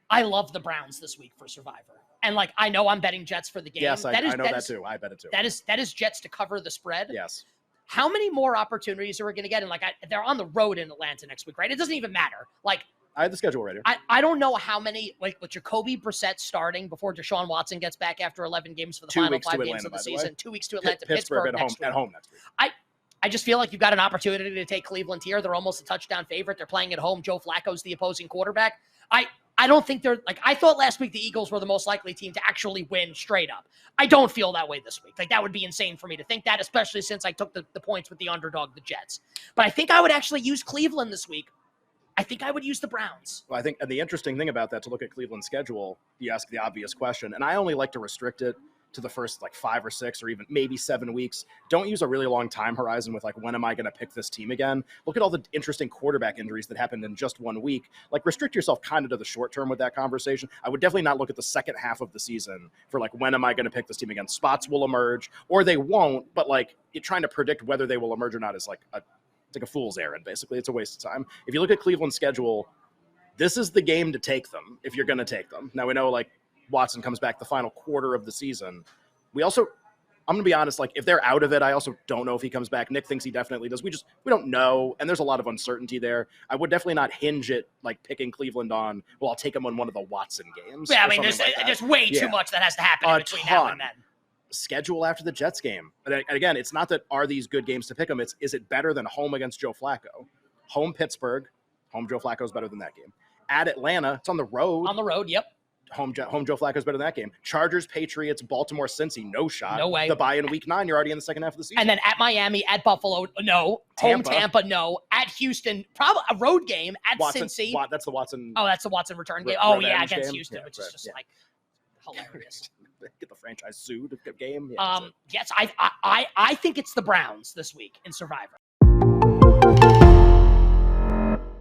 I love the Browns this week for Survivor. And like, I know I'm betting Jets for the game. Yes, I know that too. I bet it too. That is Jets to cover the spread. Yes. How many more opportunities are we going to get? And like, they're on the road in Atlanta next week, right? It doesn't even matter. Like, I have the schedule ready. I don't know how many, like with Jacoby Brissett starting before Deshaun Watson gets back after 11 games for the final 5 games of the season. 2 weeks to Atlanta, Pittsburgh at home next week. I just feel like you've got an opportunity to take Cleveland here. They're almost a touchdown favorite. They're playing at home. Joe Flacco's the opposing quarterback. I don't think they're like, I thought last week the Eagles were the most likely team to actually win straight up. I don't feel that way this week. Like, that would be insane for me to think that, especially since I took the points with the underdog, the Jets. But I think I would actually use Cleveland this week. I think I would use the Browns. Well, I think, and the interesting thing about that, to look at Cleveland's schedule, you ask the obvious question, and I only like to restrict it to the first like 5 or 6 or even maybe 7 weeks. Don't use a really long time horizon with like, when am I going to pick this team again? Look at all the interesting quarterback injuries that happened in just 1 week. Like, restrict yourself kind of to the short term with that conversation. I would definitely not look at the second half of the season for like, when am I going to pick this team again? Spots will emerge or they won't, but like, trying to predict whether they will emerge or not is like it's like a fool's errand, basically. It's a waste of time. If you look at Cleveland's schedule, this is the game to take them if you're going to take them. Now, we know like Watson comes back the final quarter of the season. I'm going to be honest, like if they're out of it, I also don't know if he comes back. Nick thinks he definitely does. We don't know. And there's a lot of uncertainty there. I would definitely not hinge it like picking Cleveland on, well, I'll take them on one of the Watson games. Yeah, I mean, there's way too much that has to happen in between now and then. Schedule after the Jets game. And again, it's not that are these good games to pick them. It's, is it better than home against Joe Flacco? Home Pittsburgh. Home Joe Flacco is better than that game. At Atlanta, it's on the road. On the road, yep. Home Joe Flacco is better than that game. Chargers, Patriots, Baltimore, Cincy, no shot. No way. The bye in week 9, you're already in the second half of the season. And then at Miami, at Buffalo, no. Tampa. Home Tampa, no. At Houston, probably a road game. At Cincy. That's the Watson. Oh, that's the Watson return game. Oh, yeah, against game. Houston, which is just like hilarious. Get the franchise sued game. Yes, I think it's the Browns this week in Survivor.